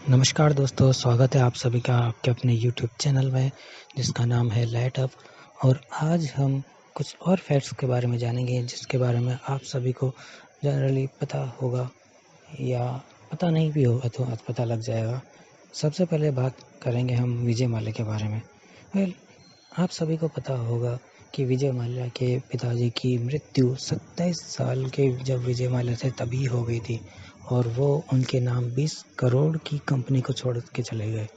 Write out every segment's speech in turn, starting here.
नमस्कार दोस्तों, स्वागत है आप सभी का आपके अपने यूट्यूब चैनल में जिसका नाम है लाइट अप। और आज हम कुछ और फैक्ट्स के बारे में जानेंगे जिसके बारे में आप सभी को जनरली पता होगा या पता नहीं भी होगा तो आज पता लग जाएगा। सबसे पहले बात करेंगे हम विजय माल्या के बारे में। आप सभी को पता होगा कि विजय माल्या के पिताजी की मृत्यु 27 साल के जब विजय माल्या थे तभी हो गई थी और वो उनके नाम 20 करोड़ की कंपनी को छोड़ के चले गए।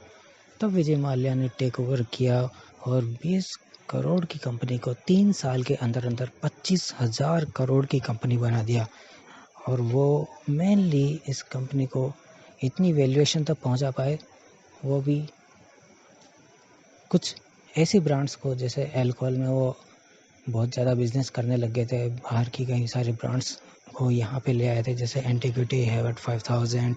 तब विजय माल्या ने टेक ओवर किया और 20 करोड़ की कंपनी को 3 साल के अंदर अंदर 25,000 करोड़ की कंपनी बना दिया। और वो मेनली इस कंपनी को इतनी वैल्यूएशन तक पहुंचा पाए, वो भी कुछ ऐसी ब्रांड्स को, जैसे अल्कोहल में वो बहुत ज़्यादा बिजनेस करने लग गए थे। बाहर की कई सारे ब्रांड्स को यहाँ पे ले आए थे, जैसे एंटीक्विटी, हेवर्ट 5000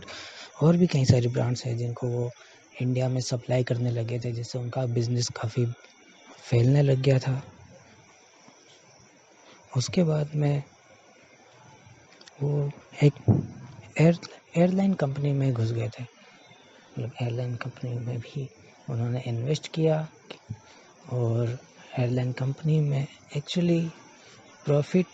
और भी कई सारी ब्रांड्स हैं जिनको वो इंडिया में सप्लाई करने लगे थे, जिससे उनका बिजनेस काफ़ी फैलने लग गया था। उसके बाद में वो एक एयरलाइन कंपनी में घुस गए थे। मतलब एयरलाइन कंपनी में भी उन्होंने इन्वेस्ट किया और एयरलाइन कंपनी में एक्चुअली प्रॉफिट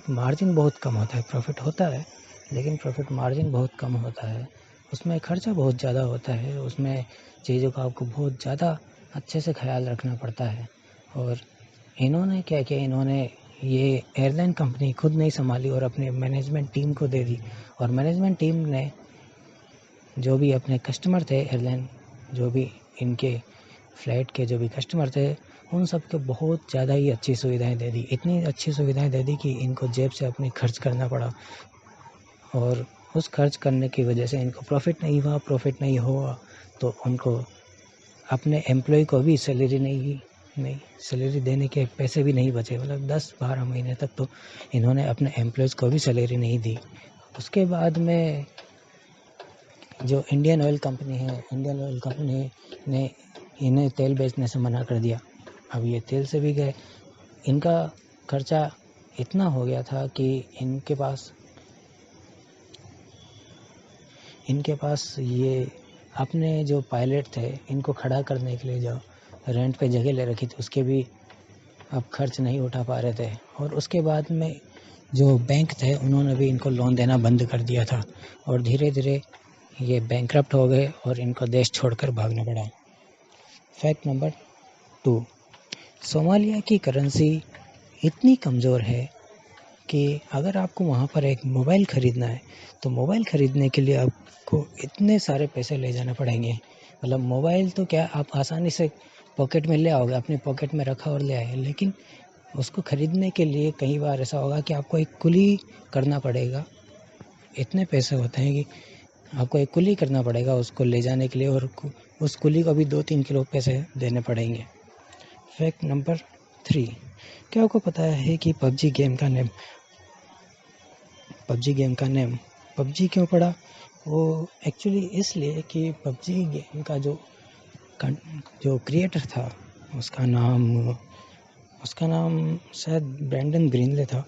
मार्जिन बहुत कम होता है। प्रॉफिट होता है लेकिन प्रॉफिट मार्जिन बहुत कम होता है। उसमें खर्चा बहुत ज़्यादा होता है, उसमें चीज़ों का आपको बहुत ज़्यादा अच्छे से ख्याल रखना पड़ता है। और इन्होंने क्या किया, इन्होंने ये एयरलाइन कंपनी खुद नहीं संभाली और अपने मैनेजमेंट टीम को दे दी। और मैनेजमेंट टीम ने जो भी अपने कस्टमर थे, एयरलाइन जो भी इनके फ़्लाइट के जो भी कस्टमर थे, उन सब को बहुत ज़्यादा ही अच्छी सुविधाएं दे दी। इतनी अच्छी सुविधाएं दे दी कि इनको जेब से अपनी खर्च करना पड़ा और उस खर्च करने की वजह से इनको प्रॉफिट नहीं हुआ तो उनको अपने एम्प्लॉय को भी सैलरी देने के पैसे भी नहीं बचे। मतलब 10-12 महीने तक तो इन्होंने अपने एम्प्लॉयज़ को भी सैलरी नहीं दी। उसके बाद में जो इंडियन ऑयल कंपनी ने इन्हें तेल बेचने से मना कर दिया। अब ये तेल से भी गए। इनका खर्चा इतना हो गया था कि इनके पास ये अपने जो पायलट थे, इनको खड़ा करने के लिए जो रेंट पे जगह ले रखी थी, उसके भी अब खर्च नहीं उठा पा रहे थे। और उसके बाद में जो बैंक थे, उन्होंने भी इनको लोन देना बंद कर दिया था और धीरे धीरे ये बैंकरप्ट हो गए और इनको देश छोड़कर भागना पड़ा। फैक्ट नंबर 2, सोमालिया की करेंसी इतनी कमज़ोर है कि अगर आपको वहाँ पर एक मोबाइल ख़रीदना है तो मोबाइल ख़रीदने के लिए आपको इतने सारे पैसे ले जाने पड़ेंगे। मतलब मोबाइल तो क्या, आप आसानी से पॉकेट में ले आओगे, अपनी पॉकेट में रखा और ले आए, लेकिन उसको ख़रीदने के लिए कई बार ऐसा होगा कि आपको एक कुली करना पड़ेगा। इतने पैसे होते हैं कि आपको एक कुली करना पड़ेगा उसको ले जाने के लिए, और उस कुली को भी 2-3 किलो पैसे देने पड़ेंगे। फैक्ट नंबर 3, क्या आपको पता है कि पबजी गेम का नेम पबजी क्यों पड़ा? वो एक्चुअली इसलिए कि पबजी गेम का जो क्रिएटर था, उसका नाम शायद ब्रैंडन ग्रीनले था,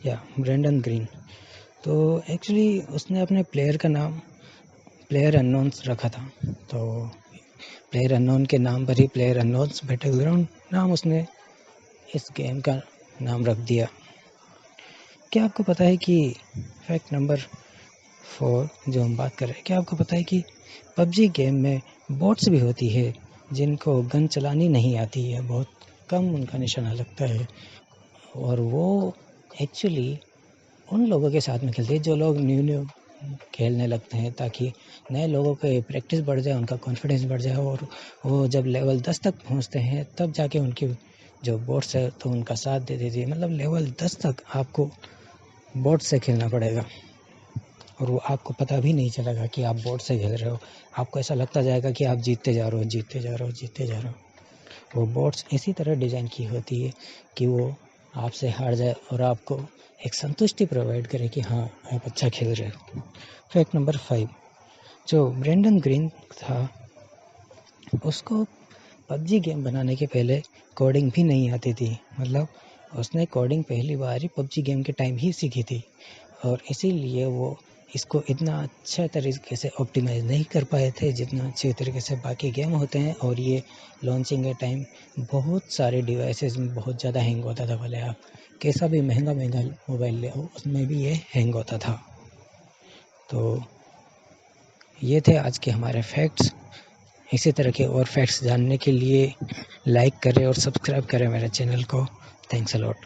या ब्रैंडन ग्रीन। तो एक्चुअली उसने अपने प्लेयर का नाम प्लेयर अननोन्स रखा था। तो प्लेयर अननोन के नाम पर ही प्लेयर अननोन्स बैटलग्राउंड नाम उसने इस गेम का नाम रख दिया। क्या आपको पता है कि फैक्ट नंबर 4 जो हम बात कर रहे हैं, क्या आपको पता है कि पबजी गेम में बॉट्स भी होती है जिनको गन चलानी नहीं आती है, बहुत कम उनका निशाना लगता है, और वो एक्चुअली उन लोगों के साथ में खेलते हैं जो लोग न्यू खेलने लगते हैं, ताकि नए लोगों के प्रैक्टिस बढ़ जाए, उनका कॉन्फिडेंस बढ़ जाए, और वो जब लेवल 10 तक पहुंचते हैं तब जाके उनकी जो बोट्स है तो उनका साथ दे देती है। मतलब लेवल 10 तक आपको बोट से खेलना पड़ेगा और वो आपको पता भी नहीं चलेगा कि आप बोट से खेल रहे हो। आपको ऐसा लगता जाएगा कि आप जीतते जा रहे हो। वो बोट्स इसी तरह डिज़ाइन की होती है कि वो आपसे हार जाए और आपको एक संतुष्टि प्रोवाइड करे कि हाँ, आप अच्छा खेल रहे हो। फैक्ट नंबर 5, जो ब्रेंडन ग्रीन था, उसको पबजी गेम बनाने के पहले कोडिंग भी नहीं आती थी। मतलब उसने कोडिंग पहली बार ही पबजी गेम के टाइम ही सीखी थी और इसीलिए वो इसको इतना अच्छा तरीके से ऑप्टिमाइज़ नहीं कर पाए थे जितना अच्छे तरीके से बाकी गेम होते हैं। और ये लॉन्चिंग के टाइम बहुत सारे डिवाइसेस में बहुत ज़्यादा हैंग होता था। भले आप कैसा भी महंगा मोबाइल ले आओ, उसमें भी ये हैंग होता था। तो ये थे आज के हमारे फैक्ट्स। इसी तरह के और फैक्ट्स जानने के लिए लाइक करें और सब्सक्राइब करें मेरे चैनल को। Thanks a lot.